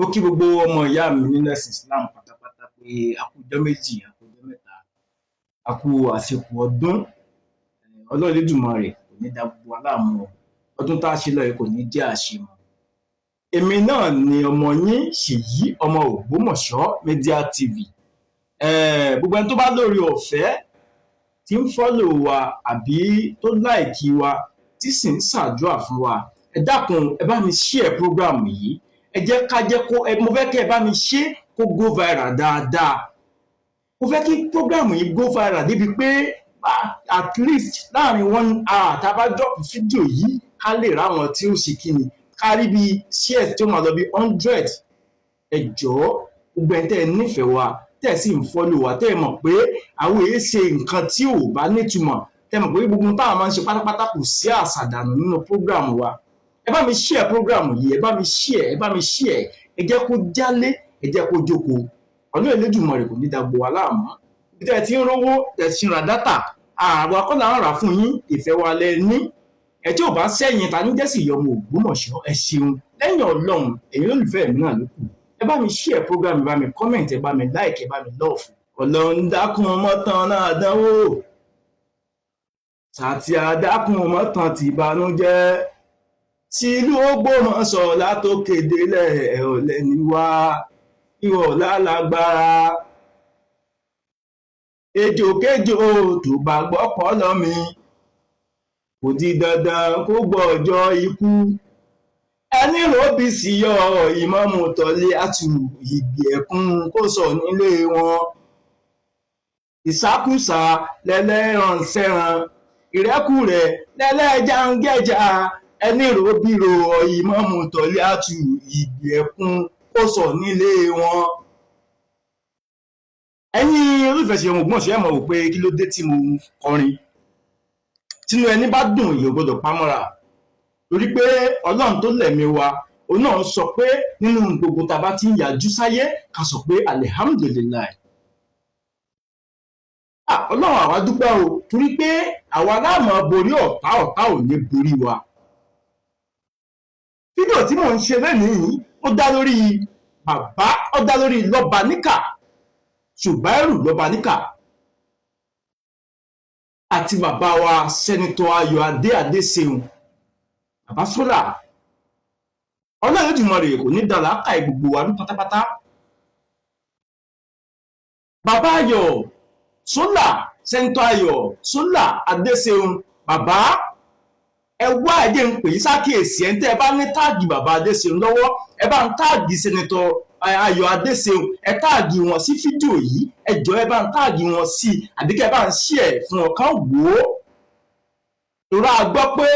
Ó kí gbogbo ọmọ ìyá mi nínú ẹ̀sìn Islam pátápátá pé a kú ọjọ́ méjì, a kú ọjọ́ mẹ́ta, a kú àsìkò ọdún. Ọlọ́run Elédùmarè kò ní da gbogbo wa láàmú o. Ọdún tá a ṣe lọ yìí kò ní jẹ́ àṣemọ. Èmi náà ni ọmọ yín Ṣèyí ọmọ Ògbómọ̀ṣọ́ Media TV. Gbogbo ẹni tó bá lórí ọ̀fẹ́ tí ń fọ́lò wa àbí tó láìkí wa tí sì ń ṣàdúrà fún wa, ẹ dákun ẹ bá mi share program yìí. Ẹ jẹ́ ká jẹ́ kó mo fẹ́ kí ẹ bá mi ṣe kó go viral dáadáa. Mo fẹ́ kí program yìí go viral débi pé at least láàrin 1 hour tá a bá drop fídíò yìí ká lè ráwọn tí ó ṣe kíni ká rí bí shares tí ó máa lọ bí 100. Ẹ jọ̀ọ́ gbogbo ẹni tẹ́ ẹ nífẹ̀ẹ́ wa tẹ́ ẹ sì ń follow wa tẹ́ ẹ mọ̀ pé àwọn èyí ṣe nǹkan tí ò bá nítumọ̀ tẹ́ ẹ mọ̀ pé gbogbo táwọn máa ń ṣe pátápátá kò sí àṣàdànù nínú program wa. Ẹ bá mi share program yìí, ẹ bá mi share, ẹ jẹ́ kó jálé, ẹ jẹ́ kó jókòó. Ọlọ́run Elédùmarè kò ní da gbogbo wa láàmú. Bí tẹ́ ẹ ti ń rówó, tẹ́ ẹ ti ń ra dátà, àwa kọ́ là ń rà fún yín, ìfẹ́ wa lẹ ní. Ẹ tí ò bá sẹ́yìn ta ní jẹ́sì ìyá ọmọ Ògbómọ̀ṣọ́, ẹ ṣeun. Lẹ́yìn Ọlọ́run, ẹ̀yin olùfẹ́ mi náà ló kù. Ẹ bá mi share program, ẹ bá mi comment, ẹ bá mi like, ẹ bá mi love. Ọlọ́run dákun mọ́tàn náà dánwò. Sàtì àdákun mọ́tàn ti ìbànújẹ́. Sílùú Ògbómọ̀ṣọ́ látòkè délẹ̀ ọ̀lẹ́ ni wá, ìwọ lálágbára. Ejòkéjò tó bá gbọ́ pọ́lọ́ mi, kò di dandan kó gbọ́ ọjọ́ ikú. Ẹni ròbí sí yọ ìmámù tọ́lé àtù ìgbì ẹ̀kún kó sọ nílé wọn. Ìsákúsà lẹ́lẹ́ràn sẹ́ran, ìrẹ́kùrẹ́ lẹ́lẹ́jà ń gẹ́jà. Ẹni ròbírò ìmámù tọ́lé àtù ìgbì ẹ̀kún kó sọ nílé wọn. Ẹ̀yin olùfẹ́ Ṣeun Ògbómọ̀ṣọ́ ẹ mọ̀ wò pé kí ló dé tí mo kọrin. Tínú ẹni bá dùn èèyàn gbọ́dọ̀ pamọ́ra. Torí pé Ọlọ́run tó lẹ̀mí wa, òun náà sọ pé nínú gbogbo tá a bá ti ń yàjú sáyé ká sọ pé alihamudulilayi. Ọlọ́run àwa dúpẹ́ o, torí pé àwa láàmú borí ọ̀tá, ọ̀tá ò ní borí wa. Fídíò tí mò ń ṣe lónìí ó dá lórí bàbá, ó dá lórí Lọ́baníkà, Ṣùbáìrù Lọ́baníkà àti bàbá wa Sẹ́nitọ̀ Ayọ̀adé Adéṣeun, bàbá Sólà. Ọlọ́run Elédùmarè kò ní dá làákàyè gbogbo wa ní pátápátá. Bàbá Ayọ̀ Sólà, Sẹ́nitọ̀ Ayọ̀ Sólà Adéṣeun, bàbá ẹ wá ẹjẹ ń pè é sákèésí ẹ ń tẹ́ ẹ bá ní táàgì bàbá Adéṣeun lọ́wọ́, ẹ bá ń táàgì Sẹ́nitọ̀ Ayọ̀ Adéṣeun, ẹ táàgì wọn sí fídíò yìí, ẹ jọ̀ọ́ ẹ bá ń táàgì wọn sí, àbí kẹ́ ẹ bá ń share fún ọkàn wò ó. Torí a gbọ́ pé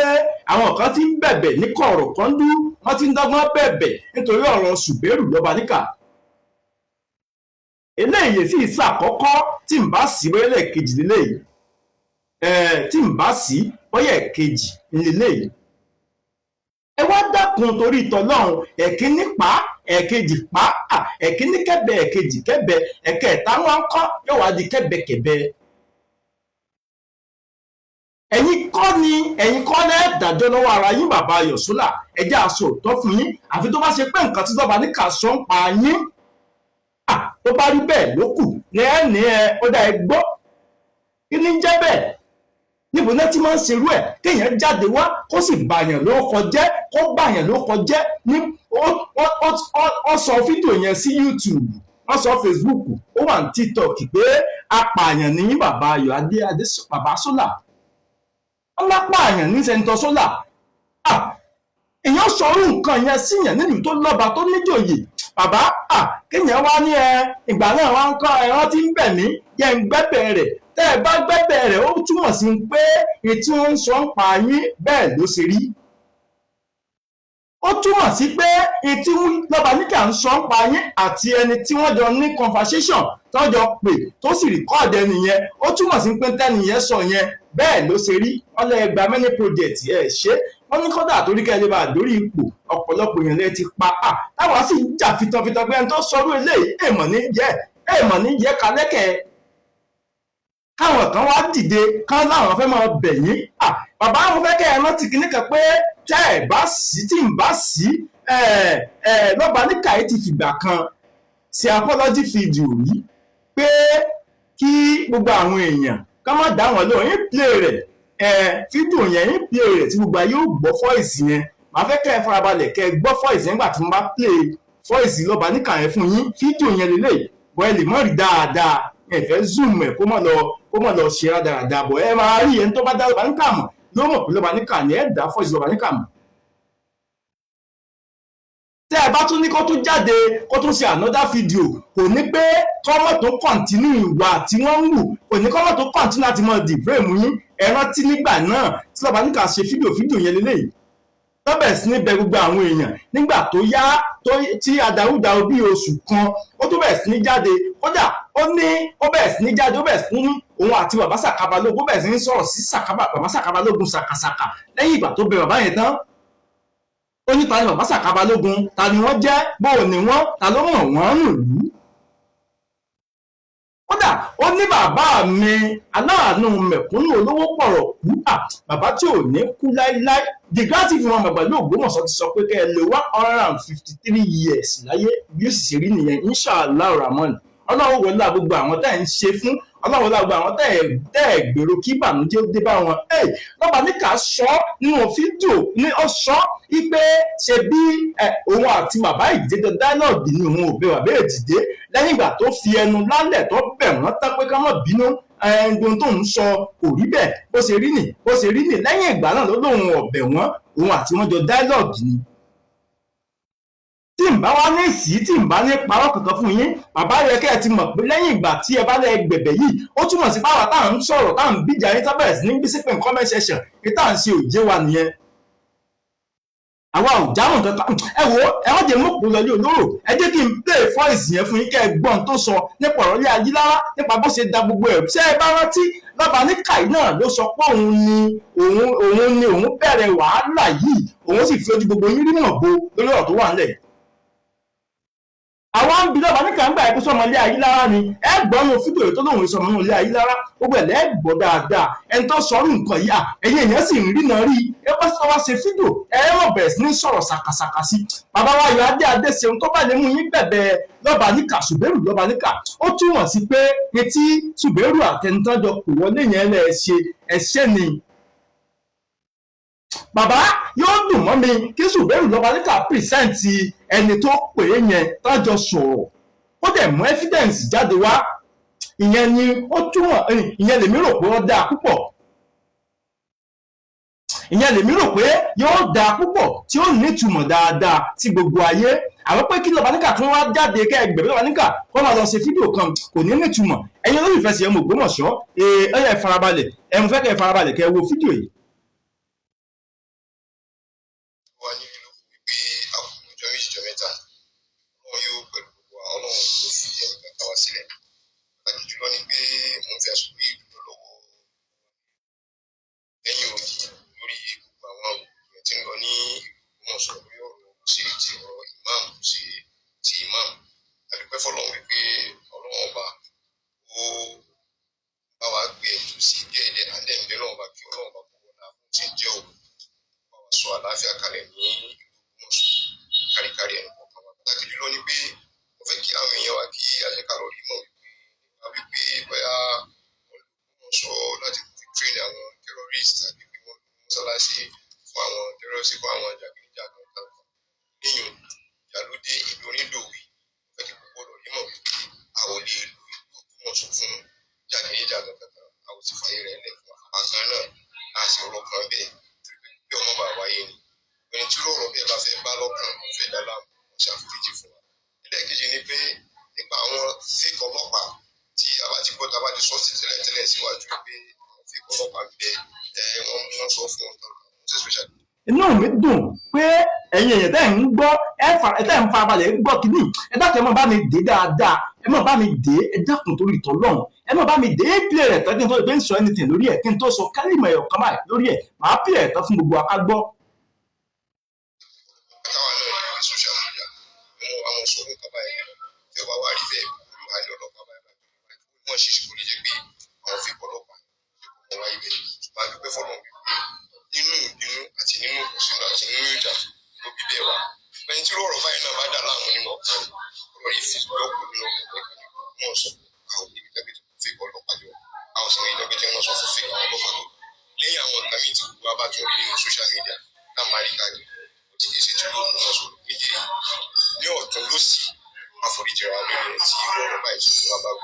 àwọn kan ti ń bẹ̀bẹ̀ ní kọ̀rọ̀ kan dú, wọ́n ti ń dọ́gbọ́n bẹ̀bẹ̀ nítorí ọ̀rọ̀ Ṣùbáìrù Lọ́baníkà. Eléyìí sì ṣàkọ́kọ́ tí ń bá sí wẹ́lẹ̀ kejì lélẹ́yìí. Tí ń bá sí wọ́yẹ̀ kejì lélẹ́yìí. Ẹ wá dákun torí ìtọ́lọ́run, ẹ̀kíní pa, ẹ̀kejì pa, ẹ̀kíní kẹ́bẹ̀, ẹ̀kejì kẹ́bẹ̀, ẹ̀kẹta wọn kọ́ yóò wá di kẹ́bẹ̀kẹ́bẹ̀. Ẹ̀yin kọ́ lẹ́ dájọ́ lọ́wọ́ ara yín bàbá Ayọ̀ Sólà, ẹ jẹ́ aṣọ òótọ́ fún yín, àfi tó bá ṣe pé nǹkan tí Lọ́baníkà sọ ń pa yín. Tó bá rí bẹ́ẹ̀ ló kù ní ó dá ẹ gbọ́. Kí ni ń jẹ́ bẹ́ẹ̀? Níbo náà tí máa ń ṣerú ẹ̀ kéèyàn jáde wá kó sì bàyàn ló kọjẹ́, kó bàyàn ló kọjẹ́ ní ó sọ fídíò yẹn sí YouTube, wọ́n sọ Facebook, ó wà ní TikTok pé apààyàn ní bàbá Ayọ̀ Adé bàbá Sólà. Wọ́n lápààyàn ní Sẹ́nitọ̀ Sólà. Èèyàn sọrú nǹkan yẹn síyàn nínú tó lọ́ba tó níjòyè. Bàbá kéèyàn wá ní ìgbà náà wá ń kọ́ ẹran tí ń bẹ̀ mí yẹ ń gbẹ́bẹ̀ rẹ̀. Tẹ́ ẹ bá gbẹ́bẹ̀ rẹ̀ ó túmọ̀ sí pé ètí wọ́n ń sọ ń pa yín bẹ́ẹ̀ ló ṣe rí. Ó túmọ̀ sí pé ètí Lọ́baníkà ń sọ ń pa yín àti ẹni tí wọ́n jọ ní conversation tó jọ pè tó sì record ẹni yẹn, ó túmọ̀ sí pé tẹ́ni yẹn sọ yẹn bẹ́ẹ̀ ló ṣe rí. Wọ́n lè gba many project ṣe. Wọ́n ní kọ́dà torí kẹ́ ẹ lè bá lórí ipò ọ̀pọ̀lọpọ̀ èèyàn lè ti pa táwa sì ń jà fitanfitan pé ẹni tó sọrú eléyìí èèmọ̀ ní jẹ́ kálẹ́kẹ̀. Káwọn kan wá dìde kán láwọn fẹ́ máa bẹ̀ yín. Bàbá àwọn fẹ́ kẹ́ ẹ rántí kíní kan pé tẹ́ ẹ bá sí tí ń bá sí Lọ́balíkà yìí ti fìgbà kan ṣe apology video rí pé kí gbogbo àwọn èèyàn ká má dá wọn lóhùn yín play rẹ̀ fídíò yẹn yín play rẹ̀ tí gbogbo ayé ó gbọ́ voice yẹn màá fẹ́ kẹ́ ẹ farabalẹ̀ kẹ́ ẹ gbọ́ voice yẹn nígbà tí mo bá play voice Lọ́balíkà yẹn fún yín fídíò yẹn lélẹ̀ bọ́ ẹ lè mọ̀ rí dáadáa ẹ fẹ́ zoom ẹ̀ kó mọ̀ lọ ṣe dáadáa bọ́ ẹ máa rí ẹni tó bá dá Lọ́balíkà mọ̀ ló mọ̀ pé Lọ́balíkà ni ẹ dá voice Lọ́balíkà mọ̀. tẹ́ ẹ bá tún ní kó tún jáde kó tún ṣe another video kò ní pé kọ́mọ̀ tó continue ìwà tí wọ́n ń wù kò ní kọ́mọ̀ tó continue láti mọ̀ defame yín ẹ rántí nígbà náà tí Lọ́balíkà ṣe fídíò yẹn lélẹ́yìí tó bẹ̀rẹ̀ sí ní bẹ gbogbo àwọn èèyàn nígbà tó yá tí adarúdarú bí oṣù kan ó tó bẹ̀rẹ̀ sí ní jáde kódà ó bẹ̀rẹ̀ sí ní jáde ó bẹ̀rẹ̀ sí ní òun àti bàbá Sàká Balógun ó bẹ̀rẹ̀ sí ní sọ̀rọ̀ sí bàbá Sàká Balógun ṣàkàṣàkà lẹ́yìn ìgbà tó bẹ bàbá yẹn tán ó ní ta ni bàbá Sàká Balógun ta ni wọ́n jẹ́ bóò ni wọ́n ta ló mọ̀ wọ́n nù lú. kódà ó ní bàbá mi aláàánú mẹ̀kúnnù olówó pọ̀rọ̀ kú bàbá tí ò ní kú láíláí the grand chief wọn bàbá ní Ògbómọ̀ṣọ́ ti sọ pé kẹ́ ẹ lè 153 years láyé bí ó sì ṣe rí nìyẹn inshallah rahman ọlọ́run wọlé gbogbo àwọn tẹ́ ẹ̀ ń ṣe fún ọlọ́run wọlé gbogbo àwọn tẹ́ ẹ̀ gbèrò kí ìbànújẹ́ ó dé bá wọn. Lọ́balíkà sọ nínú fídíò ní ọ̀ṣọ́ wípé ṣe bí òun àti bàbá ìdíje dialogue ni òun ò bẹ bàbá ìdíje lẹ́yìn ìgbà tó fi ẹnu lálẹ̀ tó bẹ̀ wọ́n tán pé ká má bínú ohun tó ń sọ kò rí bẹ́ẹ̀ bó ṣe rí nì lẹ́yìn ìgbà náà ló lóun ọ̀bẹ̀ wọ́n òun àti wọ́n jọ dialogue ni. tí n bá wá ní sí tí n bá ní parọ́ kankan fún yín bàbá yẹ kẹ́ ẹ ti mọ̀ pé lẹ́yìn ìgbà tí ẹ bá lẹ gbẹ̀bẹ̀ yìí ó túmọ̀ sí báwa tá à ń sọ̀rọ̀ tá à ń bíjà yín tábẹ̀rẹ̀ sí ní bí sípò comment section kí tá à ń ṣe òjé wa nìyẹn. àwa ò jámọ̀ kankan ẹ wo ẹ wọ́n jẹ́ mọ́pọ̀ lọ́lé olóró ẹ jẹ́ kí n play voice yẹn fún yín kẹ́ ẹ gbọ́n tó sọ nípa ọ̀rọ̀ ilé Ayílára nípa bó ṣe da gbogbo ẹ̀ ṣé ẹ bá rántí Lọ́balíkà náà ló sọ pé òun bẹ̀rẹ̀ wàhálà yìí òun sì fi ojú gbogbo yín rí mọ̀ bo lórí ọ̀rọ̀ tó wà nílẹ̀. àwọn ń bi Lọ́balíkà ń gbà ẹ̀kú sọmọ ilé Ayílára ni ẹ gbọ́n nu fídíò tó lóun sọmọ ilé Ayílára gbogbo ẹ̀ lẹ́gbọ́ dáadáa ẹni tó sọ ọdún nǹkan yìí ẹ̀yin èèyàn sì ń rí náà rí ẹ bá sọ wá ṣe fídíò ẹ mọ̀ bẹ̀rẹ̀ sí ní sọ̀rọ̀ ṣàkàṣàkà sí bàbá wa yọ adé ṣeun tó bá lè mú yín bẹ̀bẹ̀ Lọ́balíkà Ṣùbẹ́rù Lọ́balíkà ó túmọ̀ sí pé etí Ṣùbẹ́rù àtẹnitọ́jọ kò wọlé yẹn lẹ́ ṣe ẹ̀ṣẹ̀ ni. bàbá yóò dùn mọ́ mi kí Ṣùbẹ́rù Lọ́balíkà pìrìsẹ́ǹtì ẹni tó pè é yẹn tájọ sọ̀rọ̀ ó dẹ̀ mú evidence jáde wá ìyẹn ni ó túmọ̀ ìyẹn lèmi rò pé ó dáa púpọ̀ ìyẹn lèmi rò pé yóò dáa púpọ̀ tí ó ní ìtumọ̀ dáadáa sí gbogbo ayé àwọn pé kí Lọ́balíkà tún wá jáde kẹ́ ẹgbẹ̀rún Lọ́balíkà kó máa lọ ṣe fídíò kan kò ní ìtumọ̀ ẹ̀yin olólùfẹ́ sí ẹmu Ògbómọ̀ṣọ́ ẹ farabalẹ̀ ẹmu fẹ́ kẹ́ ẹ farabalẹ̀ kẹ́ ẹ wo fídíò yìí. Àlàáfíà kalẹ̀ ní káríkárí ẹnu kọ̀ọ̀kan wa pàtàkì jùlọ ni pé mo fẹ́ kí àwọn èèyàn wa kí ajẹ́kálọ̀ rí mọ̀ wípé bóyá wọ́n sọ láti fi train àwọn terrorist tàbí pé wọ́n mọ́sálásí fún àwọn terrorist fún àwọn jàgídíjàgan kan níyùn ìyálódé ìlú onídòwì mo fẹ́ kí púpọ̀ lọ rí mọ̀ wípé àwọn lè lo ìlú Ògbómọ̀ṣọ́ fún jàgídíjàgan kankan àwọn sì fàyè rẹ̀ lẹ̀ fún àpákan náà àti ọ̀rọ̀ kan bẹ́ẹ̀ bí ọmọ bá wáyé ni ẹni tí lọ́rọ̀ bí ẹ bá fẹ́ bá lọ́kàn fẹ́ dá láàmú ṣàforíjì fún wa. ẹlẹ́ẹ̀kejì ni pé nípa àwọn fíkọ̀ ọlọ́pàá tí a bá ti gbọ́ tá a bá ti sọ sí tẹ́lẹ̀ síwájú pé àwọn fíkọ̀ ọlọ́pàá bẹ wọ́n sọ fún ọ̀tọ̀ inú mi dùn pé ẹ̀yin èèyàn tẹ́ ń gbọ́ tẹ́ ń farabalẹ̀ gbọ́ kínní ẹ dákun ẹ má bá mi dé dáadáa ẹ má bá mi dé ẹ dákun torí ìtọ́lọ́run ẹ má bá mi dé pílẹ̀ rẹ̀ tán kí n tó gbé ń sọ anything lórí ẹ̀ kí n tó sọ kálímọ̀ ẹ̀yọ̀ kan báyìí lórí ẹ̀ màá pílẹ̀ tán fún gbogbo akágbọ́. nínú ìbínú àti nínú ìkùnsínú àti nínú ìjà ló bí bẹ́ẹ̀ wá ẹni tí kan ọ̀rọ̀ yìí fi lọ́pọ̀ nínú wọn sọ àwọn ibi tẹ́gbẹ́ tó fi bọ́ ọlọ́pàá yọ àwọn sì ní ìdọ́gbẹ́ tí wọ́n sọ fún fake àwọn ọlọ́pàá lọ lẹ́yìn àwọn nǹkan míì tí gbogbo abá tún rí nínú social media náà máa rí káàkiri ó ti dé sí tí yóò mú wọn sọ méjì ní ọ̀tún ló sì àforíjìra lórí rẹ̀ tí ọ̀rọ̀ báyìí tó wá bá wù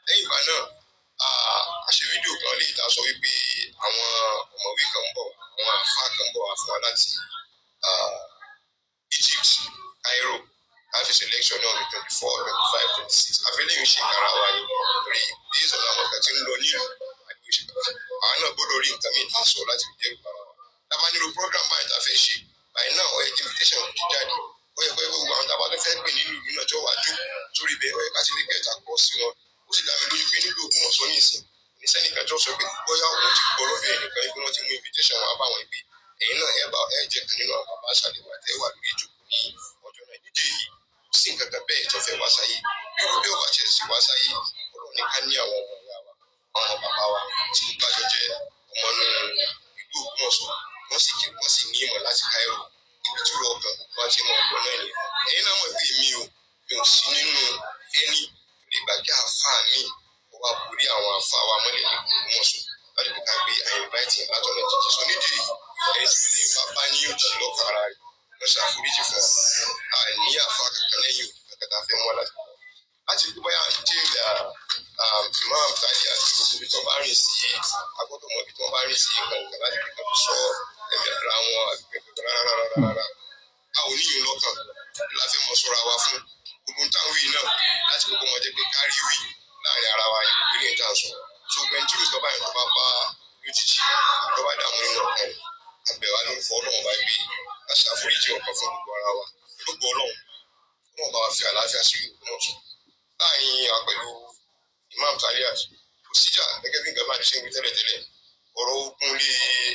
lẹ́yìn ìgbà náà a ṣe fídíò kan lè ta sọ wípé àwọn ọ̀mọ̀wé kan ń bọ̀ àwọn àfáà kan ń bọ̀ wá fún wa láti Egypt Cairo láti selection náà ní 24 25 26 àfẹ́lẹ́yìn ṣe kára wa ní orí bíyèsí ọ̀nà àwọn kan tí ń lọ nílùú àdúgbò ṣe kàkà àwọn náà gbọ́dọ̀ rí nǹkan mìíràn sọ láti fi jẹ́ ìpara wa tábà nílò program báyìí tá a fẹ́ ṣe báyìí náà ó yẹ kí invitation kì í jáde ó yẹ pé gbogbo àwọn tàbá tó fẹ́ pè nínú ìlú náà tí ó wà jù sórí ibẹ̀ ó yẹ ká ti lè kẹta kọ́ sí wọn ó sì dá mi lójú pé nílùú Ògbómọ̀ṣọ́ ní ìsìn nísẹ́nìkan tó sọ pé bóyá òun ti gbọ́ lọ́bẹ̀ ẹnìkan ibi wọ́n ti mú invitation wá báwọn ibi ẹ̀yin náà ẹ jẹ́ kan nínú àwọn bàbá àṣàlẹ̀wà tẹ́ wà lórí ìjókòó ní ọjọ́ náà nídìí èyí kò sí nǹkan kan bẹ́ẹ̀ tó fẹ́ wá sáyé bí ó bí ó bá tiẹ̀ sí wá sáyé Ọlọ́run ní ká ní àwọn ọmọ ìyá wa àwọn bàbá wa tí ó bá jọ jẹ́ ọmọ nínú ìlú Ògbómọ̀ṣọ́ wọ́n sì ní ìmọ̀ láti Cairo ibi tí wọ́n kàn wá ti mọ̀ ọ̀dọ́ náà ni ẹ̀yin náà mọ̀ pé mi ò sí nínú ẹni ìgbàgbé àfáà mi wá borí àwọn àfáà wa mọ́lẹ̀ ní Ògbómọ̀ṣọ́ láti fi ká gbé àyìnbáìtì látọ̀nà jíjìn sọ nídìí ẹni tí ilé bàbá ní òjì lọ́kàn ara rẹ̀ wọ́n ṣàforíjì fún wa ní àfáà kankan lẹ́yìn òkú kankan tá a fẹ́ mọ́ láti fi bóyá jẹ́ Imam Tali àti gbogbo ibi tó bá rìn sí agbọ́dọ̀ mọ ibi tó bá rìn sí nǹkan láti fi kàn sọ ẹ̀mí ara wọn àgbẹ̀gbẹ̀ rárá a ò níyìn lọ́kàn la fẹ́ mọ sọ́ra wa fún gbogbo ń táwọn yìí náà láti gbogbo wọn jẹ́ pé kárí wí láàrin ara wa yìí ilé ìta sọ tó gbẹ́ni tí olùkọ́ báyìí tó bá bá lójijì tó bá dààmú nínú ọkàn àbẹ̀ wa ló ń fọ ọlọ́run bá gbé ká ṣàforíjì ọkàn fún gbogbo ara wa gbogbo ọlọ́run wọn bá wa fi àlàáfíà sí ìlú náà sọ láàrin wa pẹ̀lú Imam Tali kò síjà gẹ́gẹ́ bí nǹkan bá ti ṣe ń wí tẹ́lẹ̀tẹ́lẹ̀ ọ̀rọ̀ ogun lé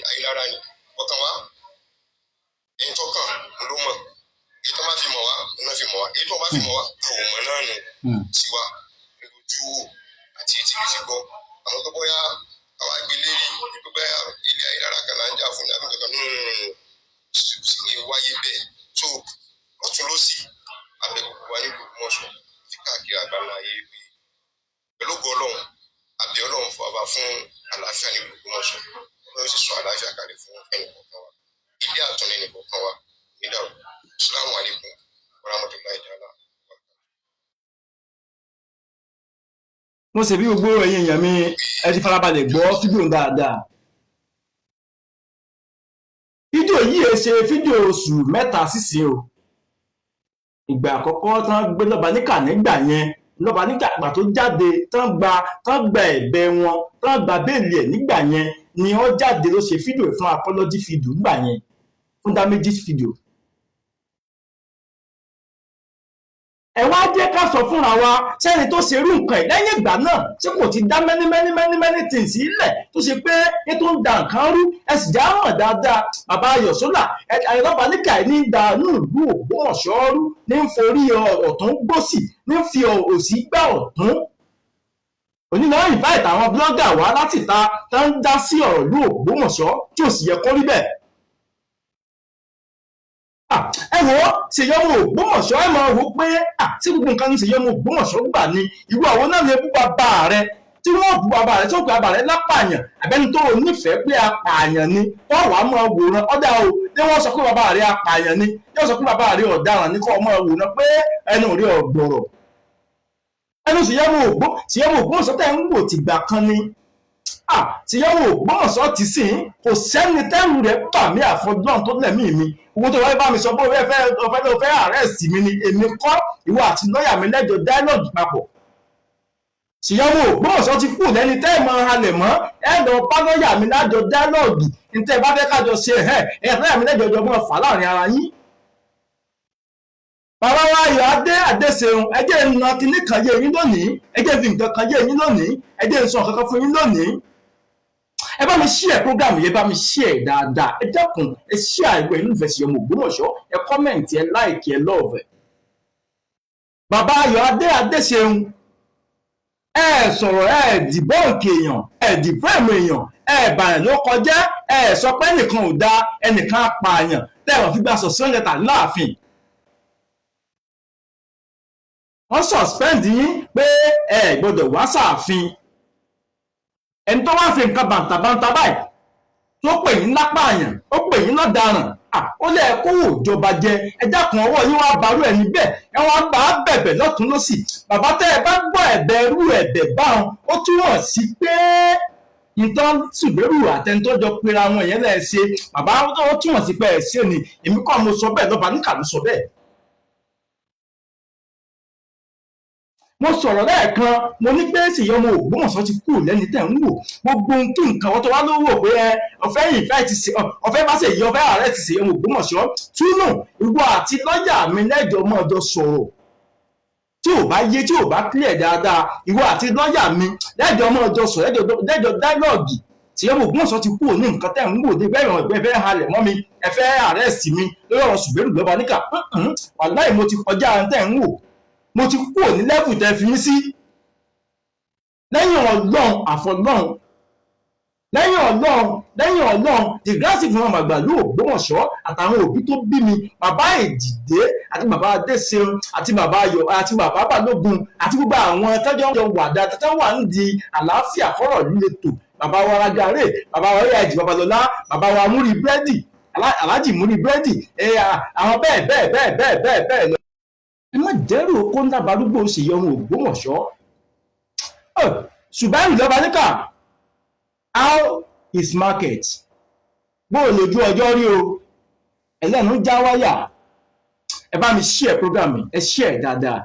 ayélujára ni ọkàn wa ẹni tó kàn ló mọ̀ èyí tó bá fi mọ̀ wá ló fi mọ̀ wá èyí tó bá fi mọ̀ wá àwọn ọmọ náà nù tiwa lójú wò àti etí fi gbọ́ àwọn tó bóyá àwa gbélé tó bóyá ilé ayélujára kan náà ń jà fún ìdájọ́ kankan nínú sì ní wáyé bẹ́ẹ̀ tó ọ̀tún ló sì abẹ gbogbo wa nílùú Ògbómọ̀ṣọ́ ti káàkiri àgbáńlá ayé pé pẹ̀lú ògo Ọlọ́run àbí Ọlọ́run fún wa fún àlàáfíà nílùú Ògbómọ̀ṣọ́ Ọlọ́run sì sọ àlàáfíà kalẹ̀ fún ẹnì kọ̀ọ̀kan wa ilé àtúnlẹ̀ ẹnì kọ̀ọ̀kan wa nídàrú Assalamu alaikum warahmatullahi ta'ala. mo ṣe bí gbogbo ẹ̀yin èèyàn mi ẹ ti farabalẹ̀ gbọ́ fídíò dáadáa fídíò yìí ṣe fídíò oṣù mẹ́ta sísìn o ìgbà àkọ́kọ́ tán gbé lọ́ba níkà nígbà yẹn lọ́ba níkà àgbà tó jáde tán gba ẹ̀bẹ̀ wọn tán gba béèlì ẹ̀ nígbà yẹn ni wọ́n jáde ló ṣe fídíò fún apology fídíò nígbà yẹn fún damages fídíò. ẹ wá jẹ́ ká sọ fúnra wa sẹ́ni tó ṣerú nǹkan ẹ̀ lẹ́yìn ìgbà náà ṣé kò ti dá many things sílẹ̀ tó ṣe pé ní tó ń da nǹkan rú ẹ sì já hàn dáadáa bàbá Ayọ̀sọ́lá ẹ̀rọ̀bà níkà ní ìdánù ìlú Ògbómọ̀ṣọ́ rú ní ń forí ọ̀tún gbòsì ní ń fi òsì gbá ọ̀tún. onínáà invite àwọn blogger wá láti ta tá ń dá sí ọ̀rọ̀ ìlú Ògbómọ̀ṣọ́ tí ò sì yẹ kó rí bẹ́ẹ̀. ẹ wò ó Ṣèyọmọ Ògbómọ̀ṣọ́ ẹ máa wò pé tí gbogbo nǹkan ní Ṣèyọmọ Ògbómọ̀ṣọ́ gbà ní ìwọ àwọn náà lè bú bàbá rẹ tí wọ́n bú bàbá rẹ tí wọ́n bú bàbá rẹ lápàyàn àbẹ́ni tó nífẹ̀ẹ́ pé apààyàn ni wọ́n wàá máa wòran ọ̀dà o ní wọ́n sọ pé bàbá rẹ apààyàn ni yóò sọ pé bàbá rẹ ọ̀daràn ni kọ́ máa wòran pé ẹnu rẹ ọ̀gbọ̀rọ̀ ẹnu Ṣèyọmọ Ògbómọ̀ṣọ́ tẹ̀ ń wò tìgbà kan ni Ṣèyọmọ Ògbómọ̀ṣọ́ ti sìn kò sẹ́ni tẹ́rù rẹ̀ bà mí àfọ̀dúnrún tó lẹ̀mí mi owó tó wáyé bá mi sọ pé ó fẹ́ àrẹ́sì mi ni èmi kọ́ ìwọ àti lọ́ọ̀yà mi lẹ́jọ́ dáílọ́ọ̀gì papọ̀. Ṣèyọmọ Ògbómọ̀ṣọ́ ti kú lẹ́ni tẹ́ ẹ̀ mọ halẹ̀ mọ́ ẹ̀ lọ bá lọ́ọ̀yà mi lájọ dáílọ́ọ̀gì níta ẹ̀ bá fẹ́ kájọ ṣe lọ́ọ̀yà mi lẹ́jọ́ jọmọ́ fà láàrin ara yín. bàbá wa Ayọ̀ Adéṣeun ẹjẹ́ ìnà kínní kan yé yín lónìí ẹjẹ́ fi nǹkan kan yé yín lónìí ẹjẹ́ ìsọ nǹkan kan fún yín lónìí. ẹ bá mi share program yẹn bá mi share dáadáa ẹ dákun ẹ share ìwé inú ìfẹ́ Ṣèyọmọ Ògbómọ̀ṣọ́ ẹ comment ẹ like ẹ love ẹ. bàbá Ayọ̀ Adéṣeun ẹ sọ̀rọ̀ ẹ dìbọ́ǹkì èèyàn ẹ dìfẹ́ẹ̀mù èèyàn ẹ bàyàn ló kọjá ẹ sọ pé ẹnìkan ò dáa ẹnìkan apààyàn tẹ́wọ̀n fi gbà sọ sí ọ̀lẹ́ta láàfin. wọ́n suspend yín pé ẹ gbọ́dọ̀ wá sáàfin. Ẹni tó wá fi nǹkan bàǹtàbàǹtà báyìí tó pè yín lápààyàn, ó pè yín lọ́daràn, ó lè kówó ìjọba jẹ, ẹ dákun ọwọ́ yín wá barú ẹ̀ níbẹ̀, ẹ wá bá bẹ̀bẹ̀ lọ́tún lọ́sì. Bàbá tẹ́ ẹ bá gbọ́ ẹ̀bẹ̀ irú ẹ̀bẹ̀ báwọn, ó túmọ̀ sí pé ìtàn Sùbẹ́rù àtẹnitọ́jọ pera wọn yẹn lẹ́ẹ̀ ṣe. Bàbá ó túmọ̀ sí pé ẹ̀ ṣe ni, èmi kọ́ mo sọ bẹ́ẹ̀, Lọ́balíkà ló sọ bẹ́ẹ̀. Mo sọ̀rọ̀ lẹ́ẹ̀kan, mo ní pé Ṣèyí ọmọ Ògbómọ̀ṣọ́ ti kúrò lẹ́ni tẹ̀ ń wò. Gbogbo ohun kí nǹkan wọ́n tó wá ló wò pé ọ̀fẹ́ ìfẹ́ ti ṣe ọ̀fẹ́ bá Ṣèyí, ọ̀fẹ́ ààrẹ ti Ṣèyí ọmọ Ògbómọ̀ṣọ́. Túnú ìwọ àti lọ́ọ̀yà mi lẹ́jọ́ mọ́ ọjọ́ sọ̀rọ̀. Tí ò bá yé, tí ò bá clear dáadáa, ìwọ àti lọ́ọ̀yà mi lẹ́jọ́ mọ́ ọjọ́ sọ̀rọ̀, lẹ́jọ́ dáílọ́ọ̀gì. Ṣèyí ọmọ Ògbómọ̀ṣọ́ ti kúrò ní nǹkan tẹ̀ ń wò dé bẹ́ẹ̀ ìwọ̀n ìgbẹ́ fẹ́ halẹ̀ mọ́ mi, ẹ fẹ́ àrẹ́sì mi lórí ọ̀rọ̀ Sùbẹ́rù Lọ́balíkà. Wàláhì mo ti kọjá tẹ̀ ń wò, mo ti kúrò ní lẹ́fù tẹ́ fi mí sí. Lẹ́yìn Ọlọ́run àfọlọ́run, lẹ́yìn Ọlọ́run dìgírásì fún ọmọ àgbà ló Ògbómọ̀ṣọ́ àtàwọn òbí tó bí mi, bàbá Èjìdé àti bàbá Adéṣeun àti bàbá Ayọ̀ àti bàbá Balógun àti gbogbo àwọn tọ́jọ́ wà dáadáa tó wà ń di àlàáfíà kọ́rọ̀ líle tò, bàbá wa Ragare, bàbá wa Ẹ̀jì Babalọ́lá, bàbá wa Múrí Búrẹ́dì, Aláàjì Múrí Búrẹ́dì, àwọn bẹ́ẹ̀ lọ. Ẹ má dẹ́rù kó ń dábàá arúgbó Ṣèyí ọmọ Ògbómọ̀ṣọ́. Sùbẹ́rù Lọ́balíkà, how is market? Bó o lójú ọjọ́ rí o, ẹlẹ́nu já wáyà. Ẹ bá mi share program mi, ẹ share dáadáa.